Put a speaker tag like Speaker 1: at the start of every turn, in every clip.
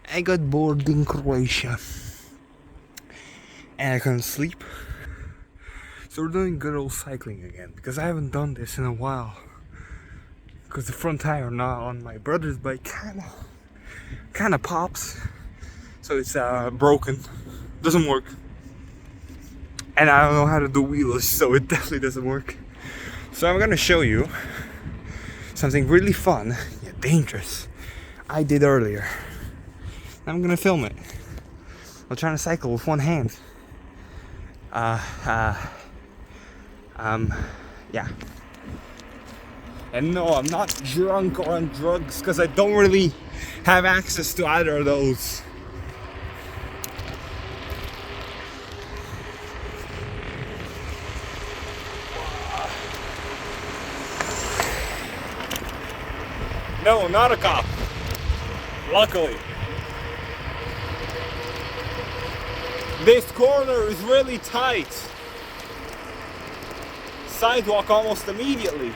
Speaker 1: I got bored in Croatia and I couldn't sleep. So we're doing good old cycling again because I haven't done this in a while. Because the front tire now on my brother's bike kinda pops. So it's broken. Doesn't work. And I don't know how to do wheelish, so it definitely doesn't work. So I'm gonna show you something really fun yet dangerous I did earlier. I'm gonna film it. I'm trying to cycle with one hand. Yeah. And no, I'm not drunk or on drugs because I don't really have access to either of those. No, not a cop. Luckily. This corner is really tight. Sidewalk almost immediately.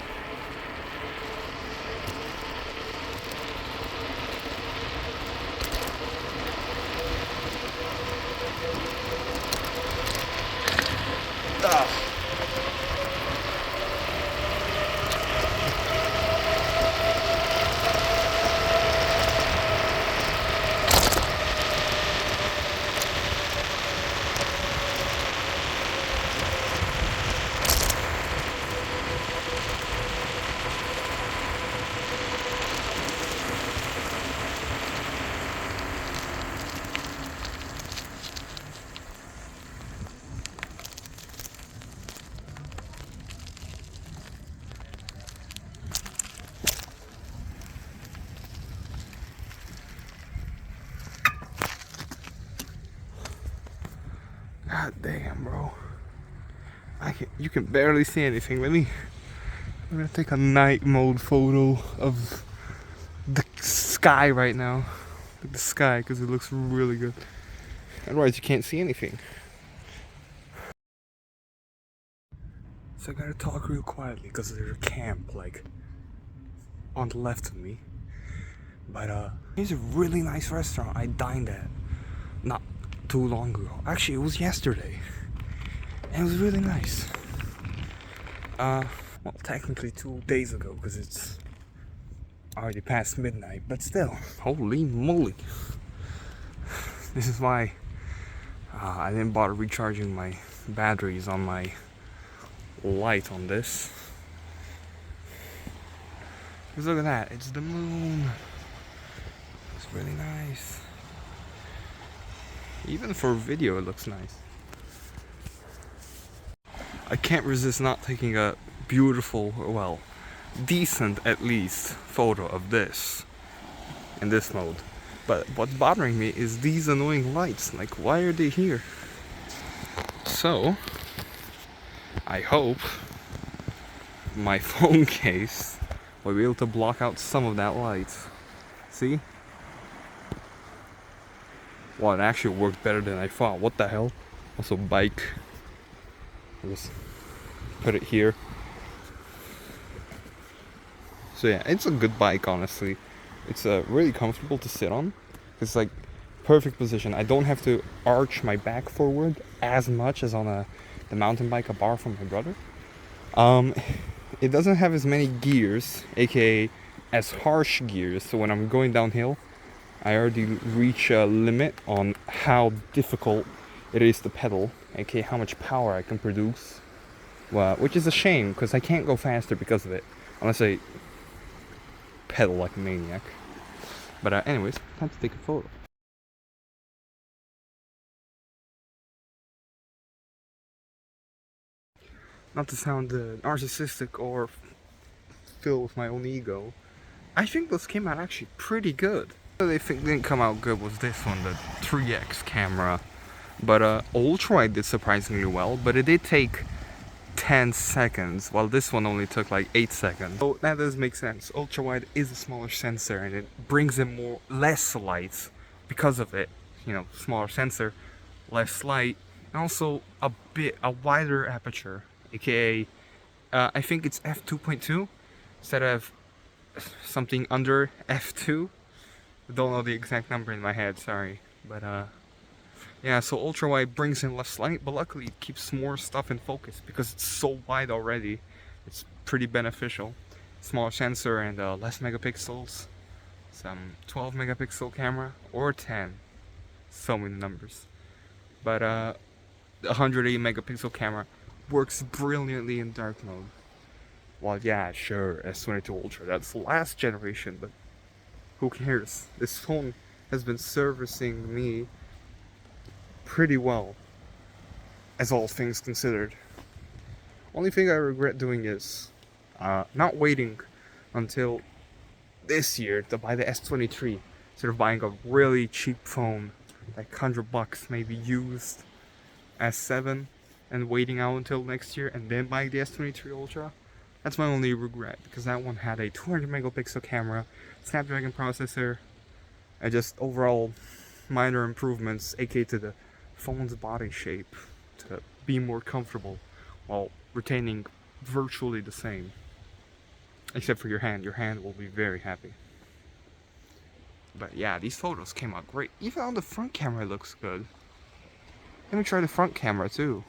Speaker 1: God damn, bro. You can barely see anything. I'm gonna take a night mode photo of the sky right now. Like the sky, because it looks really good. Otherwise you can't see anything. So I gotta talk real quietly because there's a camp like on the left of me. But here's a really nice restaurant I dined at not too long ago. Actually, it was yesterday. And it was really nice. Well, technically 2 days ago because it's already past midnight, but still, holy moly. This is why I didn't bother recharging my batteries on my light on this. Because look at that, it's the moon. It's really nice. Even for video it looks nice. I can't resist not taking a beautiful, well, decent at least, photo of this in this mode. But what's bothering me is these annoying lights. Like, why are they here? So, I hope my phone case will be able to block out some of that light. See? Well, it actually worked better than I thought. What the hell? Also, bike. Just put it here. So yeah, it's a good bike, honestly. It's really comfortable to sit on. It's like perfect position. I don't have to arch my back forward as much as on the mountain bike I borrowed from my brother. It doesn't have as many gears, aka as harsh gears. So when I'm going downhill, I already reach a limit on how difficult it is to pedal, aka how much power I can produce. Well, which is a shame because I can't go faster because of it, unless I pedal like a maniac. But anyways, time to take a photo. Not to sound narcissistic or filled with my own ego, I think this came out actually pretty good. What I think didn't come out good was this one, the 3x camera. But ultrawide did surprisingly well, but it did take 10 seconds, while this one only took like 8 seconds. So that does make sense. Ultrawide is a smaller sensor and it brings in less light because of it. You know, smaller sensor, less light, and also a wider aperture, aka I think it's f2.2 instead of something under f2. I don't know the exact number in my head, sorry. But yeah, so ultra wide brings in less light, but luckily it keeps more stuff in focus because it's so wide already. It's pretty beneficial. Smaller sensor and less megapixels. Some 12 megapixel camera or 10. So many numbers. But the 180 megapixel camera works brilliantly in dark mode. Well, yeah, sure, S22 Ultra, that's the last generation, but who cares? This phone has been servicing me pretty well, as all things considered. Only thing I regret doing is not waiting until this year to buy the S23 instead of buying a really cheap phone, like $100, maybe used S7, and waiting out until next year and then buying the S23 Ultra. That's my only regret, because that one had a 200 megapixel camera, Snapdragon processor, and just overall minor improvements, aka to the phone's body shape, to be more comfortable while retaining virtually the same. Except for your hand. Your hand will be very happy. But yeah, these photos came out great. Even on the front camera it looks good. Let me try the front camera too.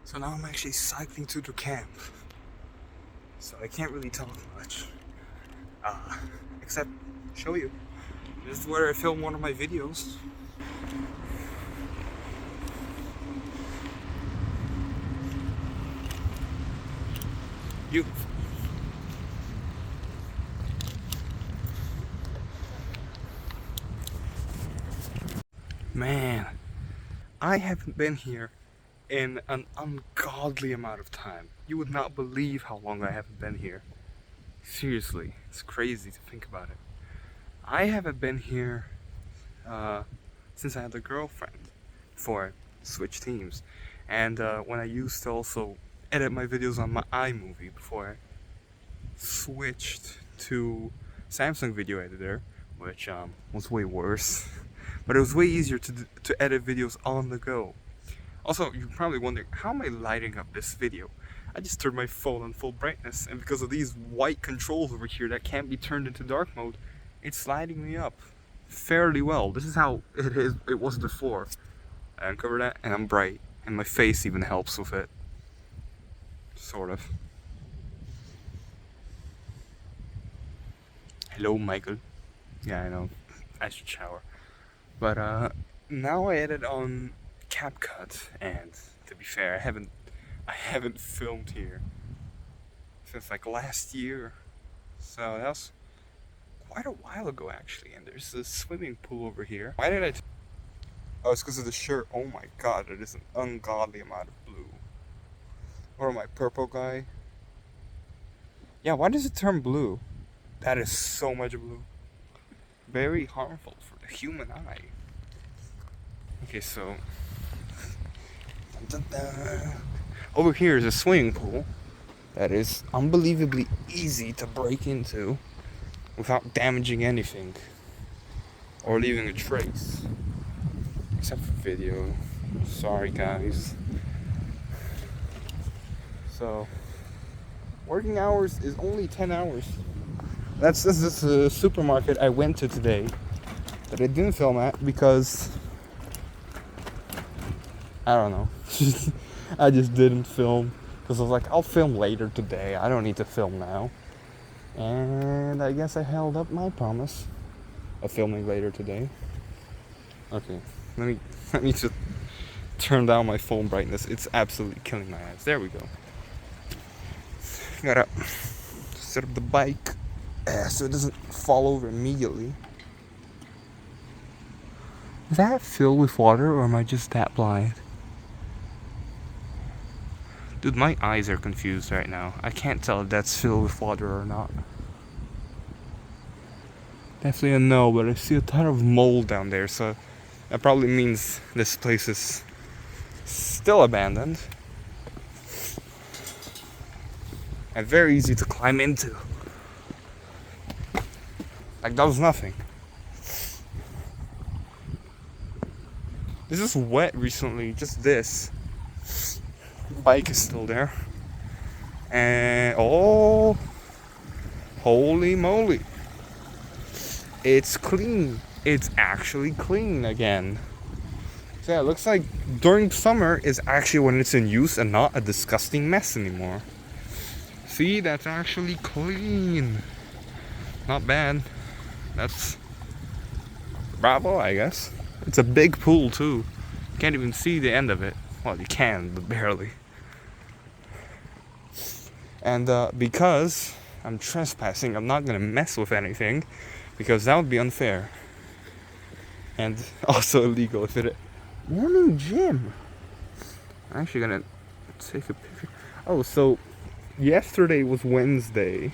Speaker 1: So now I'm actually cycling to the camp. So I can't really talk much. Except show you. This is where I film one of my videos. Beautiful. Man, I haven't been here in an ungodly amount of time. You would not believe how long I haven't been here. Seriously, it's crazy to think about it. I haven't been here since I had a girlfriend before I switched teams. And when I used to also edit my videos on my iMovie before I switched to Samsung Video Editor, which was way worse. But it was way easier to edit videos on the go. Also, you're probably wondering, how am I lighting up this video? I just turned my phone on full brightness, and because of these white controls over here that can't be turned into dark mode, it's lighting me up fairly well. This is how it was before. I uncover that, and I'm bright, and my face even helps with it. Sort of. Hello, Michael. Yeah, I know. I should shower. But now I edit on CapCut, and to be fair, I haven't filmed here since like last year. So that was quite a while ago actually. And there's a swimming pool over here. Why did I? Oh, it's because of the shirt. Oh my god, it is an ungodly amount of blue. Or my purple guy. Yeah, why does it turn blue? That is so much blue. Very harmful for the human eye. Okay, so over here is a swimming pool that is unbelievably easy to break into without damaging anything or leaving a trace. Except for video. Sorry guys. So working hours is only 10 hours. This is a supermarket I went to today that I didn't film at because I don't know. I just didn't film because I was like, I'll film later today. I don't need to film now. And I guess I held up my promise of filming later today. Okay, let me just turn down my phone brightness. It's absolutely killing my eyes. There we go. Gotta set up the bike so it doesn't fall over immediately. Is that filled with water or am I just that blind? Dude, my eyes are confused right now. I can't tell if that's filled with water or not. Definitely a no, but I see a ton of mold down there, so that probably means this place is still abandoned. And very easy to climb into. Like that was nothing. This is wet recently, just this. Bike is still there. And oh, holy moly. it's clean. It's actually clean again. So yeah, it looks like during summer is actually when it's in use and not a disgusting mess anymore. See, that's actually clean. Not bad. That's bravo, I guess. It's a big pool too. Can't even see the end of it. Well, you can, but barely. And because I'm trespassing, I'm not gonna mess with anything because that would be unfair. And also illegal if it. Morning gym. I'm actually gonna take a picture. Oh, so yesterday was Wednesday,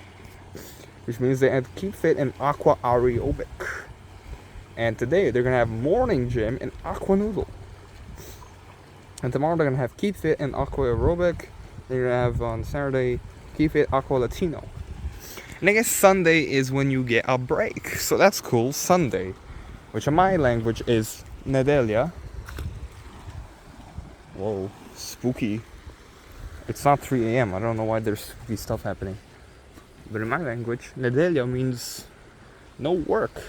Speaker 1: which means they had Keep Fit and Aqua Aerobic. And today they're gonna have morning gym and Aqua Noodle. And tomorrow they're gonna have Keep Fit and Aqua Aerobic. They're gonna have on Saturday Keep Fit Aqua Latino. And I guess Sunday is when you get a break. So that's cool. Sunday, which in my language is Nedelia. Whoa, spooky. It's not 3 a.m. I don't know why there's spooky stuff happening. But in my language, Nedelia means no work.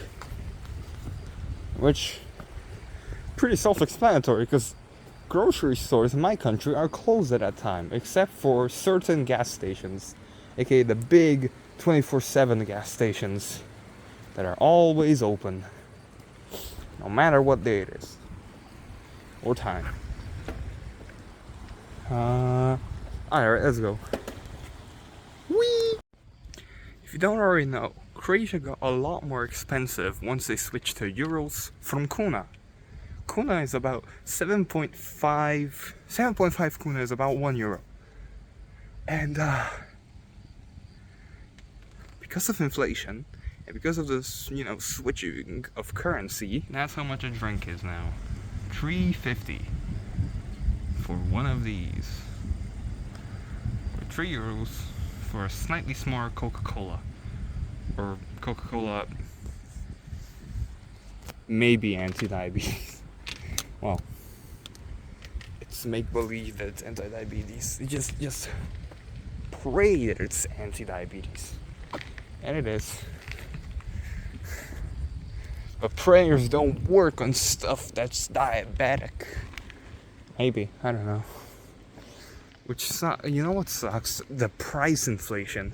Speaker 1: Which, pretty self-explanatory, because grocery stores in my country are closed at that time, except for certain gas stations, aka the big 24/7 gas stations that are always open, no matter what day it is, or time. Alright, let's go. Whee! If you don't already know, Croatia got a lot more expensive once they switched to euros from kuna. Kuna is about 7.5 kuna is about €1. And because of inflation and because of this, switching of currency, that's how much a drink is now. €3.50 for one of these. Or €3 for a slightly smaller Coca-Cola. Or Coca-Cola maybe anti-diabetes. Well, it's make-believe that it's anti-diabetes. You just pray that it's anti-diabetes. And it is. But prayers don't work on stuff that's diabetic. Maybe, I don't know. Which you know what sucks? The price inflation.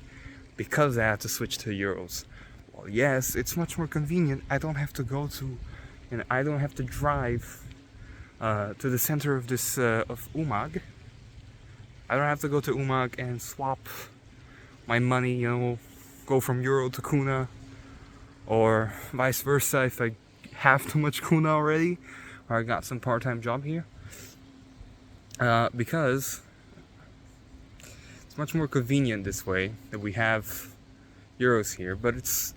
Speaker 1: Because I had to switch to euros. Well, yes, it's much more convenient. I don't have to go to, I don't have to drive to the center of this of Umag. I don't have to go to Umag and swap my money. Go from euro to kuna, or vice versa if I have too much kuna already, or I got some part-time job here. Because it's much more convenient this way that we have euros here, but it's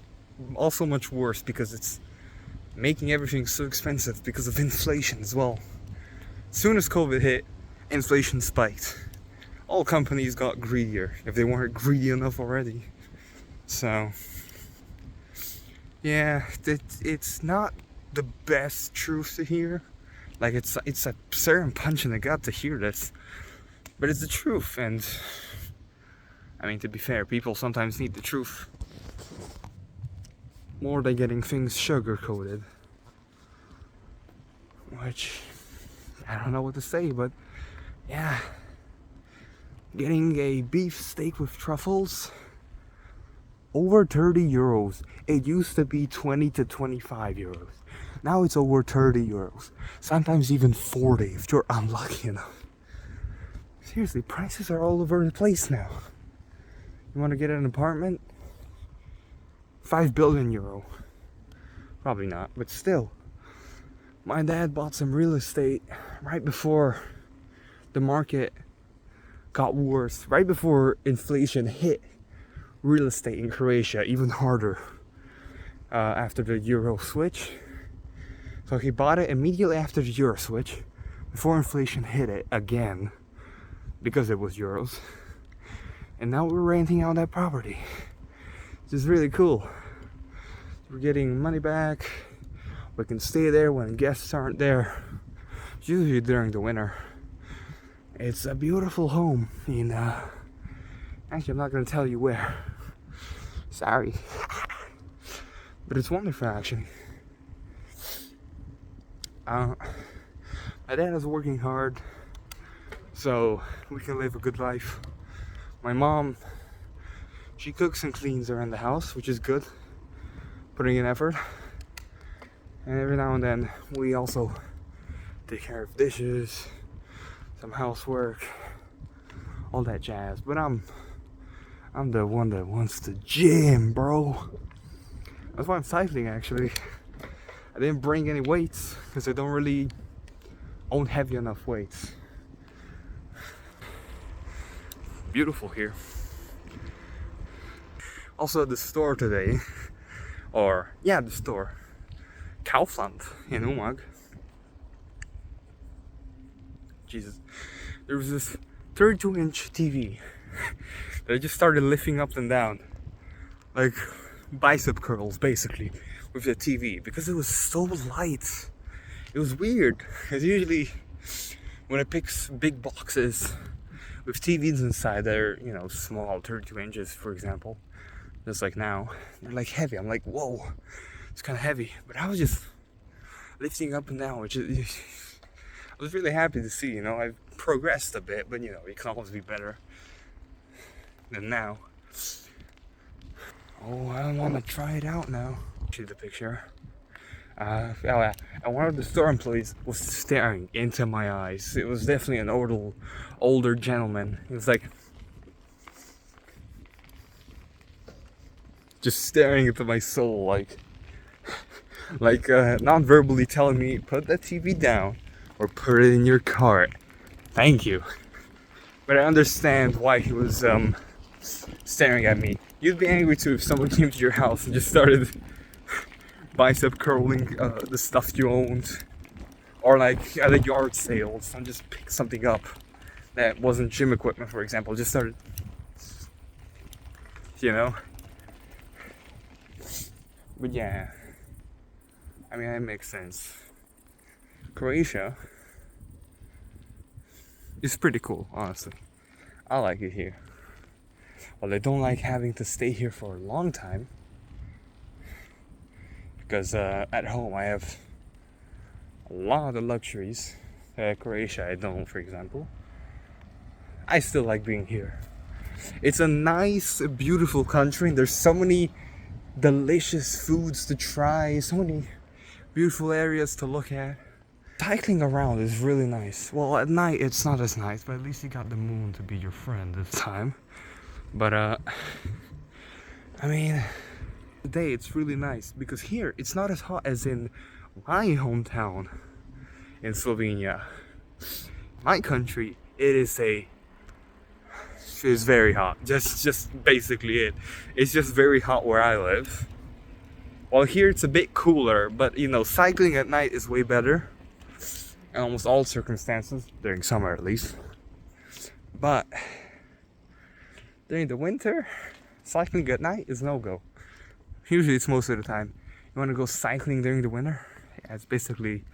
Speaker 1: also much worse because it's making everything so expensive because of inflation as well. As soon as COVID hit, inflation spiked. All companies got greedier if they weren't greedy enough already. So, yeah, it's not the best truth to hear. Like, it's a certain punch in the gut to hear this. But it's the truth, and I mean, to be fair, people sometimes need the truth more than getting things sugar-coated. Which, I don't know what to say, but yeah. Getting a beef steak with truffles, over €30. It used to be 20 to 25 euros. Now it's over €30. Sometimes even 40 if you're unlucky enough. Seriously, prices are all over the place now. You want to get an apartment? €5 billion. Probably not, but still. My dad bought some real estate right before the market got worse, right before inflation hit real estate in Croatia even harder after the euro switch. So he bought it immediately after the euro switch, before inflation hit it again, because it was euros. And now we're renting out that property, which is really cool. We're getting money back. We can stay there when guests aren't there. It's usually during the winter. It's a beautiful home in, actually I'm not going to tell you where. Sorry. But it's wonderful actually. My dad is working hard so we can live a good life. My mom, she cooks and cleans around the house, which is good, putting in effort. And every now and then we also take care of dishes, some housework, all that jazz. But I'm the one that wants to gym, bro. That's why I'm cycling actually. I didn't bring any weights because I don't really own heavy enough weights. Beautiful here. Also at the store today, the store, Kaufland in Umag. Jesus, there was this 32-inch TV that I just started lifting up and down, like bicep curls basically, with the TV because it was so light. It was weird, because usually when I pick big boxes with TVs inside that are, small, 32 inches for example, just like now, they're like heavy. I'm like, whoa, it's kind of heavy. But I was just lifting up and down, which is, I was really happy to see, I've progressed a bit, but it can always be better than now. Oh, I want to try it out now. See the picture. And one of the store employees was staring into my eyes. It was definitely an older gentleman. He was like just staring into my soul, like non-verbally telling me, put that TV down or put it in your cart. Thank you. But I understand why he was staring at me. You'd be angry too if someone came to your house and just started bicep curling the stuff you owned, or like at a yard sales and just pick something up that wasn't gym equipment, for example, just started, But yeah, I mean, that makes sense. Croatia is pretty cool, honestly. I like it here. Well, I don't like having to stay here for a long time, because at home I have a lot of luxuries. Croatia I don't, for example. I still like being here. It's a nice, beautiful country. There's so many delicious foods to try, so many beautiful areas to look at. Cycling around is really nice. Well, at night it's not as nice, but at least you got the moon to be your friend this time. But I mean, today it's really nice because here it's not as hot as in my hometown in Slovenia. My country, it's very hot. Just basically it. It's just very hot where I live. Well, here it's a bit cooler, but cycling at night is way better in almost all circumstances, during summer at least. But during the winter, cycling at night is no go. Usually it's most of the time. You want to go cycling during the winter? Yeah, it's basically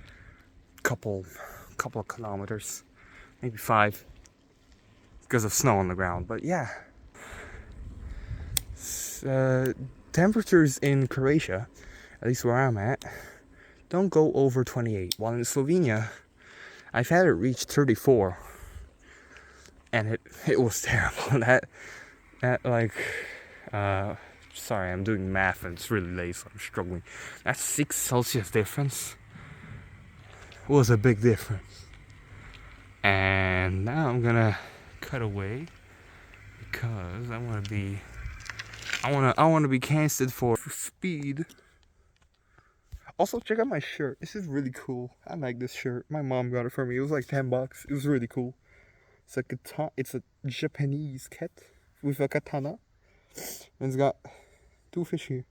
Speaker 1: a couple of kilometers, maybe 5, because of snow on the ground. But yeah, temperatures in Croatia, at least where I'm at, don't go over 28. While in Slovenia, I've had it reach 34, and it was terrible. Sorry, I'm doing math and it's really late, so I'm struggling. That 6 Celsius difference was a big difference. And now I'm gonna cut away because I want to be casted for speed. Also, check out my shirt. This is really cool. I like this shirt. My mom got it for me. It was like $10. It was really cool. It's a Japanese cat with a katana, and it's got 2 fish here.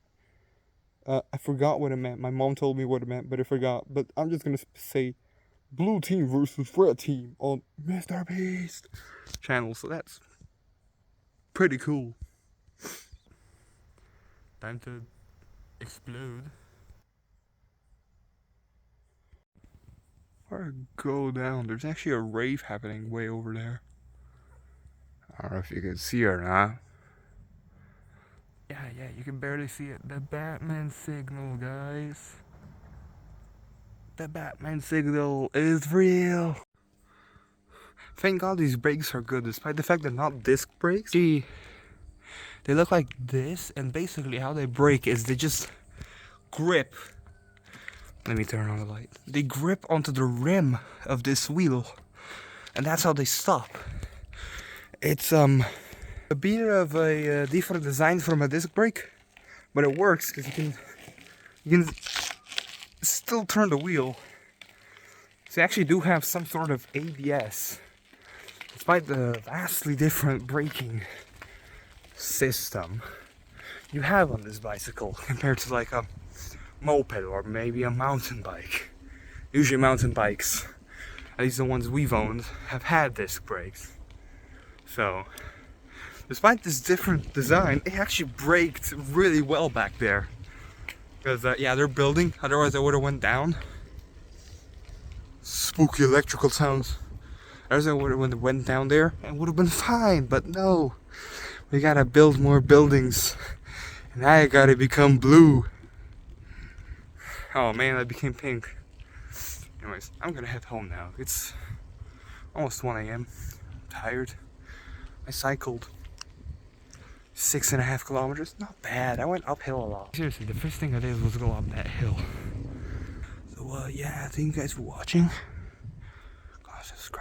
Speaker 1: I forgot what it meant. My mom told me what it meant, but I forgot. But I'm just gonna say Blue Team versus Red Team on Mr. Beast channel. So that's pretty cool. Time to explode. Or go down. There's actually a rave happening way over there. I don't know if you can see it or not. Yeah, you can barely see it. The Batman signal, guys. The Batman signal is real. Thank God these brakes are good, despite the fact they're not disc brakes. Gee, they look like this, and basically how they brake is they just grip. Let me turn on the light. They grip onto the rim of this wheel, and that's how they stop. It's a bit of a different design from a disc brake, but it works because you can still turn the wheel. So you actually do have some sort of ABS, despite the vastly different braking system you have on this bicycle compared to like a moped or maybe a mountain bike. Usually mountain bikes, at least the ones we've owned, have had disc brakes. So, despite this different design, it actually braked really well back there. Because, yeah, they're building, otherwise I would have went down. Spooky electrical sounds. Otherwise I would have went down there and would have been fine, but no. We gotta build more buildings. And I gotta become blue. Oh man, I became pink. Anyways, I'm gonna head home now. It's almost 1 a.m. I'm tired. I cycled 6.5 kilometers. Not bad. I went uphill a lot. Seriously, the first thing I did was go up that hill. So yeah, thank you guys for watching. Go subscribe.